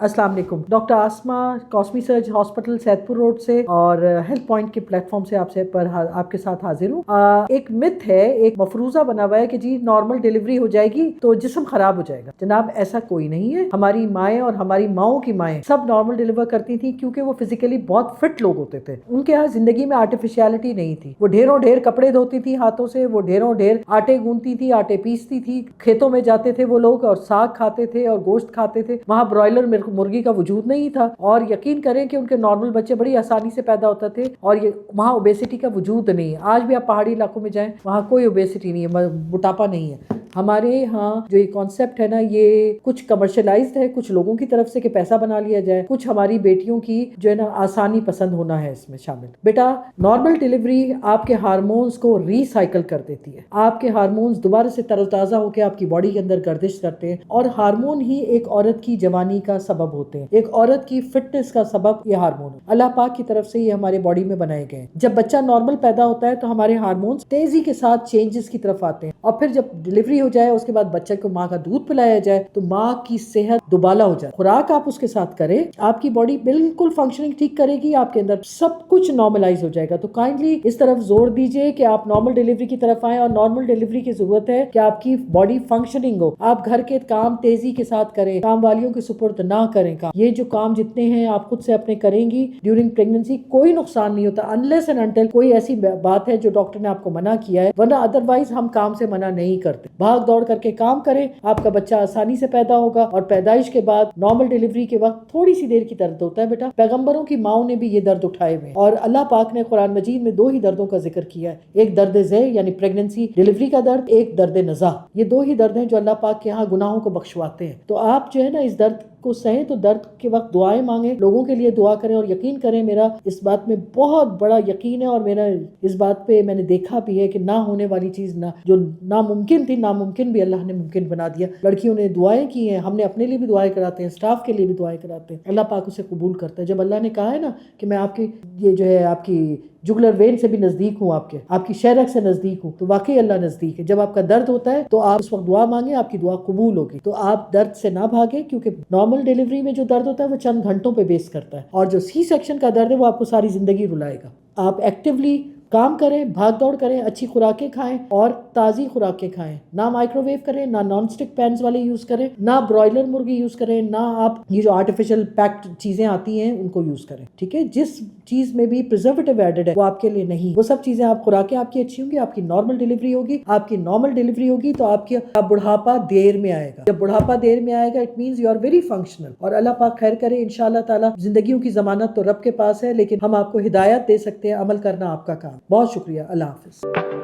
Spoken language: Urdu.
السلام علیکم. ڈاکٹر آسما کاسمی سرج ہاسپٹل سیدپور روڈ سے اور ہیلتھ پوائنٹ کے پلیٹ فارم سے آپ کے ساتھ حاضر ہوں. ایک مت ہے, ایک مفروضہ بنا ہوا ہے کہ جی نارمل ڈیلیوری ہو جائے گی تو جسم خراب ہو جائے گا. جناب ایسا کوئی نہیں ہے. ہماری مائیں اور ہماری ماؤں کی مائیں سب نارمل ڈیلیور کرتی تھی کیونکہ وہ فزیکلی بہت فٹ لوگ ہوتے تھے. ان کے یہاں زندگی میں آرٹیفیشیلٹی نہیں تھی. وہ ڈھیروں ڈھیر کپڑے دھوتی تھی ہاتھوں سے, وہ ڈھیروں ڈھیر آٹے گونتی تھی, آٹے پیستی تھی, کھیتوں میں جاتے تھے وہ لوگ اور ساگ کھاتے تھے اور گوشت کھاتے تھے. وہاں برائلر مرغی کا وجود نہیں تھا اور یقین کریں کہ ان کے نارمل بچے بڑی آسانی سے پیدا ہوتے تھے اور وہاں اوبیسٹی کا وجود نہیں ہے. آج بھی آپ پہاڑی علاقوں میں جائیں وہاں کوئی اوبیسٹی نہیں ہے, موٹاپا نہیں ہے. ہمارے ہاں جو یہ کانسیپٹ ہے نا, یہ کچھ کمرشلائزڈ ہے کچھ لوگوں کی طرف سے کہ پیسہ بنا لیا جائے, کچھ ہماری بیٹیوں کی جو ہے نا آسانی پسند ہونا ہے اس میں شامل. بیٹا نارمل ڈیلیوری آپ کے ہارمونز کو ری سائیکل کر دیتی ہے. آپ کے ہارمونز دوبارہ سے تر و تازہ ہو کے آپ کی باڈی کے اندر گردش کرتے ہیں اور ہارمون ہی ایک عورت کی جوانی کا سبب ہوتے ہیں. ایک عورت کی فٹنس کا سبب یہ ہارمون ہے. اللہ پاک کی طرف سے یہ ہمارے باڈی میں بنائے گئے ہیں. جب بچہ نارمل پیدا ہوتا ہے تو ہمارے ہارمونز تیزی کے ساتھ چینجز کی طرف آتے ہیں اور پھر جب ڈیلیوری ہو جائے اس کے بعد بچے کو ماں کا دودھ پلایا جائے تو ماں کی صحت دوبالا ہو جائے. خوراک آپ اس کے ساتھ کریں, آپ کی باڈی بالکل فنکشننگ ٹھیک کرے گی, آپ کے اندر سب کچھ نارملائز ہو جائے گا. تو کائنڈلی اس طرف زور دیجئے کہ آپ نارمل ڈیلیوری کی طرف آئیں اور نارمل ڈیلیوری کی ضرورت ہے کہ آپ کی باڈی فنکشننگ ہو. آپ گھر کے کام تیزی کے ساتھ کریں, کام والیوں کے سپرد نہ کریں. یہ جو کام جتنے ہیں آپ خود سے اپنے کریں گی ڈیورنگ پریگننسی کوئی نقصان نہیں ہوتا انلیس اینڈ انٹل کوئی ایسی بات ہے جو ڈاکٹر نے آپ کو منع کیا ہے, ورنہ ادروائز ہم کام سے منع نہیں کرتے. بھاگ دوڑ کر کے کام کریں, آپ کا بچہ آسانی سے پیدا ہوگا. اور پیدائش کے بعد نارمل ڈیلیوری کے وقت تھوڑی سی دیر کی درد ہوتا ہے بیٹا. پیغمبروں کی ماؤں نے بھی یہ درد اٹھائے ہوئے اور اللہ پاک نے قرآن مجید میں 2 ہی دردوں کا ذکر کیا ہے. ایک درد ذہ یعنی پریگننسی ڈیلیوری کا درد, ایک درد نزاع. یہ 2 ہی درد ہیں جو اللہ پاک کے ہاں گناہوں کو بخشواتے ہیں. تو آپ جو ہے نا اس درد کو سہیں تو درد کے وقت دعائیں مانگیں, لوگوں کے لیے دعا کریں اور یقین کریں میرا اس بات میں بہت بڑا یقین ہے اور میرا اس بات پہ میں نے دیکھا بھی ہے کہ نہ ہونے والی چیز نہ جو ناممکن تھی ناممکن بھی اللہ نے ممکن بنا دیا. لڑکیوں نے دعائیں کی ہیں, ہم نے اپنے لیے بھی دعائیں کراتے ہیں, اسٹاف کے لیے بھی دعائیں کراتے ہیں. اللہ پاک اسے قبول کرتا ہے. جب اللہ نے کہا ہے نا کہ میں آپ کی یہ جو ہے آپ کی جگلر وین سے بھی نزدیک ہوں, آپ کی شہرک سے نزدیک ہوں, تو واقعی اللہ نزدیک ہے. جب آپ کا درد ہوتا ہے تو آپ اس وقت دعا مانگیں, آپ کی دعا قبول ہوگی. تو آپ درد سے نہ بھاگیں کیونکہ نارمل ڈیلیوری میں جو درد ہوتا ہے وہ چند گھنٹوں پہ بیس کرتا ہے اور جو سی سیکشن کا درد ہے وہ آپ کو ساری زندگی رلائے گا. آپ ایکٹیولی کام کریں, بھاگ دوڑ کریں, اچھی خوراکیں کھائیں اور تازی خوراکیں کھائیں. نہ مائکرو ویو کریں, نہ نان سٹک پینز والے یوز کریں, نہ برائلر مرغی یوز کریں, نہ آپ یہ جو آرٹیفیشل پیکڈ چیزیں آتی ہیں ان کو یوز کریں. ٹھیک ہے, جس چیز میں بھی پریزرویٹو ایڈڈ ہے وہ آپ کے لیے نہیں. وہ سب چیزیں آپ خوراکیں آپ کی اچھی ہوں گی, آپ کی نارمل ڈیلیوری ہوگی. آپ کی نارمل ڈیلیوری ہوگی تو آپ کی بڑھاپا دیر میں آئے گا. جب بڑھاپا دیر میں آئے گا it means you are very functional. اور اللہ پاک خیر کرے انشاءاللہ تعالی. زندگیوں کی ضمانت تو رب کے پاس ہے لیکن ہم آپ کو ہدایت دے سکتے ہیں, عمل کرنا آپ کا کام. بہت شکریہ. اللہ حافظ.